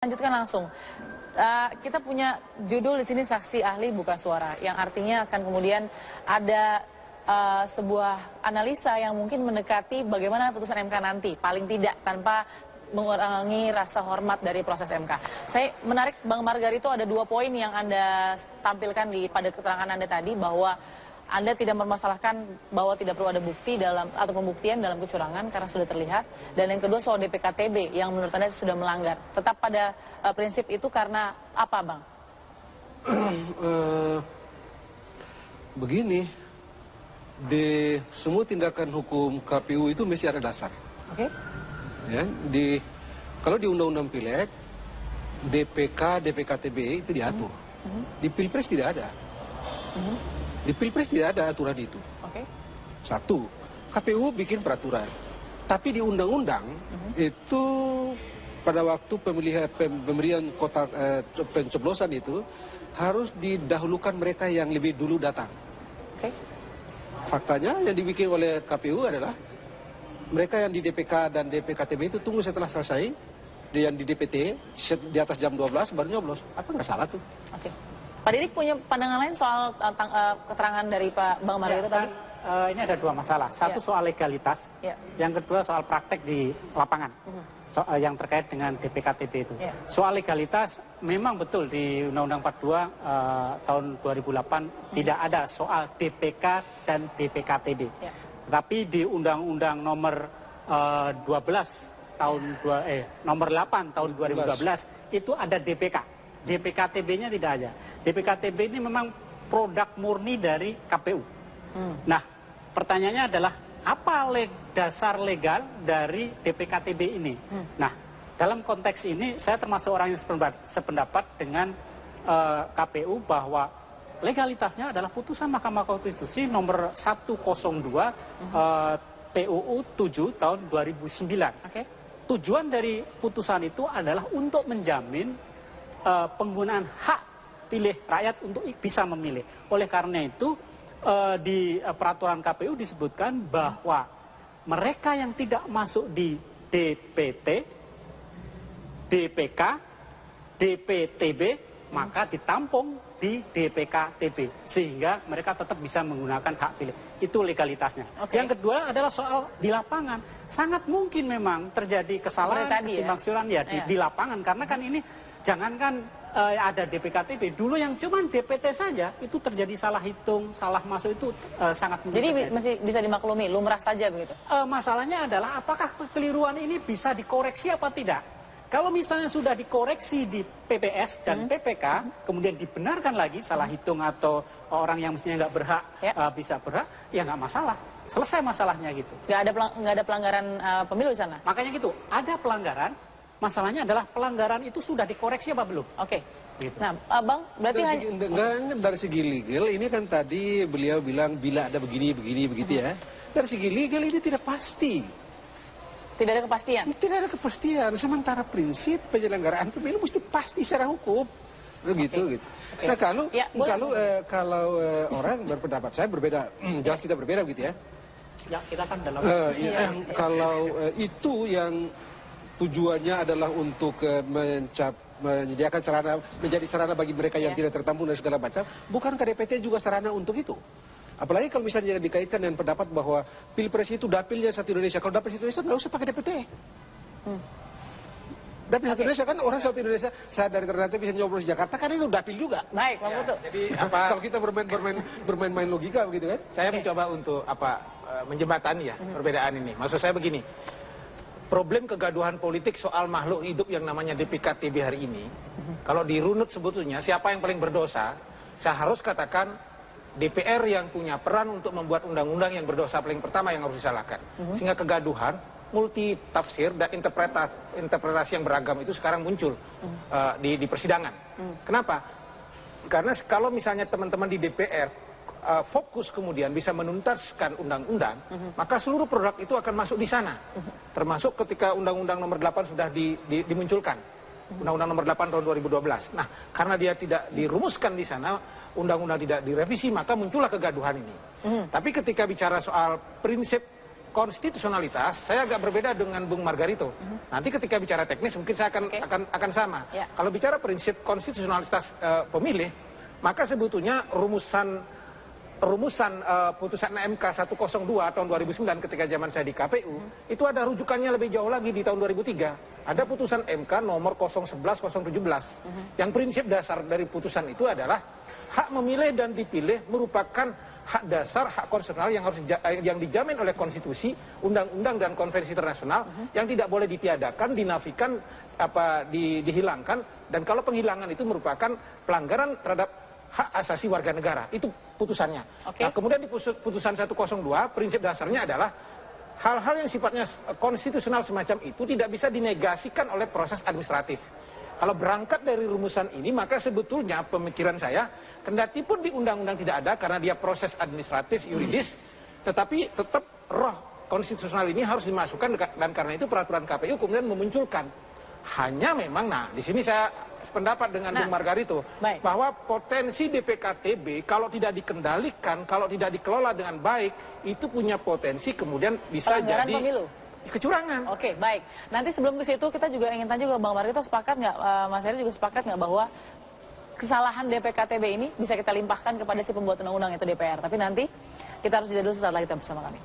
Lanjutkan langsung. Kita punya judul di sini saksi ahli buka suara, yang artinya akan kemudian ada sebuah analisa yang mungkin mendekati bagaimana putusan MK nanti, paling tidak tanpa mengurangi rasa hormat dari proses MK. Saya menarik Bang Margarito, ada 2 poin yang Anda tampilkan pada keterangan Anda tadi, bahwa Anda tidak mempermasalahkan bahwa tidak perlu ada bukti atau pembuktian dalam kecurangan karena sudah terlihat. Dan yang kedua soal DPKTB yang menurut Anda sudah melanggar. Tetap pada prinsip itu karena apa, Bang? Begini, di semua tindakan hukum KPU itu mesti ada dasar. Oke. Ya, kalau di Undang-Undang Pileg, DPK, DPKTB itu diatur. Di Pilpres tidak ada. Di Pilpres tidak ada aturan itu. Oke. Satu, KPU bikin peraturan. Tapi di undang-undang itu pada waktu pemberian kotak pencoblosan itu harus didahulukan mereka yang lebih dulu datang. Oke. Faktanya yang dibikin oleh KPU adalah mereka yang di DPK dan DPKTB itu tunggu setelah selesai, yang di DPT di atas jam 12 baru nyoblos. Apa nggak salah tuh? Oke. Pak Didik punya pandangan lain soal keterangan dari Pak Bang Margarito tadi? Ini ada 2 masalah. Satu soal legalitas, yang kedua soal praktek di lapangan, yang terkait dengan DPKTB itu. Soal legalitas, memang betul di Undang-Undang 42 tahun 2008 tidak ada soal DPK dan DPKTB. Tapi di Undang-Undang nomor 8 tahun 2012 itu ada DPK. DPKTB-nya tidak ada. DPKTB ini memang produk murni dari KPU. Nah, pertanyaannya adalah apa dasar legal dari DPKTB ini? Nah, dalam konteks ini saya termasuk orang yang sependapat dengan KPU bahwa legalitasnya adalah putusan Mahkamah Konstitusi nomor 102 PUU 7 tahun 2009. Oke. Tujuan dari putusan itu adalah untuk menjamin penggunaan hak pilih rakyat untuk bisa memilih. Oleh karena itu di peraturan KPU disebutkan bahwa mereka yang tidak masuk di DPT, DPK, DPTB maka ditampung di DPKTB sehingga mereka tetap bisa menggunakan hak pilih. Itu legalitasnya. Yang kedua adalah soal di lapangan. Sangat mungkin memang terjadi kesalahan, kesimpangsiuran di lapangan, karena kan ini jangankan ada DPKTB, dulu yang cuma DPT saja itu terjadi salah hitung, salah masuk itu sangat mungkin. Jadi masih bisa dimaklumi, lumrah saja begitu? Masalahnya adalah apakah kekeliruan ini bisa dikoreksi apa tidak? Kalau misalnya sudah dikoreksi di PPS dan PPK, kemudian dibenarkan lagi salah hitung atau orang yang mestinya nggak berhak bisa berhak, ya nggak masalah. Selesai masalahnya gitu. Nggak ada pelanggaran pemilu di sana? Makanya gitu, ada pelanggaran. Masalahnya adalah pelanggaran itu sudah dikoreksi apa belum? Oke. Gitu. Nah, Bang, berarti dari segi legal ini kan tadi beliau bilang bila ada begini begitu ya. Dari segi legal ini tidak pasti. Tidak ada kepastian? Tidak ada kepastian. Sementara prinsip penyelenggaraan pemilu mesti pasti secara hukum. Gitu. Nah kalau orang berpendapat, saya berbeda, jelas kita berbeda gitu ya. Ya, kita kan dalam kalau itu yang tujuannya adalah untuk menyediakan sarana, menjadi sarana bagi mereka yang tidak tertampung dan segala macam, bukankah DPT juga sarana untuk itu? Apalagi kalau misalnya dikaitkan dengan pendapat bahwa Pilpres itu dapilnya satu Indonesia. Kalau dapil satu Indonesia nggak usah pakai DPT. Dapil satu Indonesia kan orang satu Indonesia, saya dari Ternate bisa nyoblos di Jakarta, kan itu dapil juga. Baik, Bang Putu. Jadi kalau kita bermain logika begitu kan? Saya mencoba untuk menjembatani perbedaan ini. Maksud saya begini. Problem kegaduhan politik soal makhluk hidup yang namanya DPKTB hari ini, kalau dirunut sebetulnya siapa yang paling berdosa, saya harus katakan DPR yang punya peran untuk membuat undang-undang yang berdosa paling pertama yang harus disalahkan. Sehingga kegaduhan, multi tafsir dan interpretasi yang beragam itu sekarang muncul di persidangan. Kenapa? Karena kalau misalnya teman-teman di DPR fokus kemudian bisa menuntaskan undang-undang, maka seluruh produk itu akan masuk di sana. Termasuk ketika Undang-Undang nomor 8 sudah dimunculkan. Undang-Undang nomor 8 tahun 2012. Nah, karena dia tidak dirumuskan di sana, undang-undang tidak direvisi, maka muncullah kegaduhan ini. Tapi ketika bicara soal prinsip konstitusionalitas, saya agak berbeda dengan Bung Margarito. Nanti ketika bicara teknis mungkin saya akan sama. Kalau bicara prinsip konstitusionalitas pemilih, maka sebetulnya rumusan putusan MK 102 tahun 2009 ketika zaman saya di KPU, itu ada rujukannya lebih jauh lagi di tahun 2003. Ada putusan MK nomor 011-017. Yang prinsip dasar dari putusan itu adalah hak memilih dan dipilih merupakan hak dasar, hak konstitusional yang dijamin oleh konstitusi, undang-undang dan konvensi internasional yang tidak boleh ditiadakan, dinafikan, dihilangkan, dan kalau penghilangan itu merupakan pelanggaran terhadap hak asasi warga negara. Itu putusannya. Nah, kemudian di putusan 102 prinsip dasarnya adalah hal-hal yang sifatnya konstitusional semacam itu tidak bisa dinegasikan oleh proses administratif. Kalau berangkat dari rumusan ini, maka sebetulnya pemikiran saya, kendati pun di undang-undang tidak ada karena dia proses administratif, yuridis, tetapi tetap roh konstitusional ini harus dimasukkan, dan karena itu peraturan KPU kemudian memunculkan. Hanya memang, di sini saya pendapat dengan Bung Margarito, bahwa potensi DPKTB kalau tidak dikendalikan, kalau tidak dikelola dengan baik, itu punya potensi kemudian bisa jadi pemilu. Kecurangan. Oke, baik. Nanti sebelum ke situ kita juga ingin tanya juga Bang Margarito, sepakat nggak, Mas Heri juga sepakat nggak bahwa kesalahan DPKTB ini bisa kita limpahkan kepada si pembuat undang-undang itu DPR. Tapi nanti kita harus jeda dulu, sesaat lagi tetap bersama kami.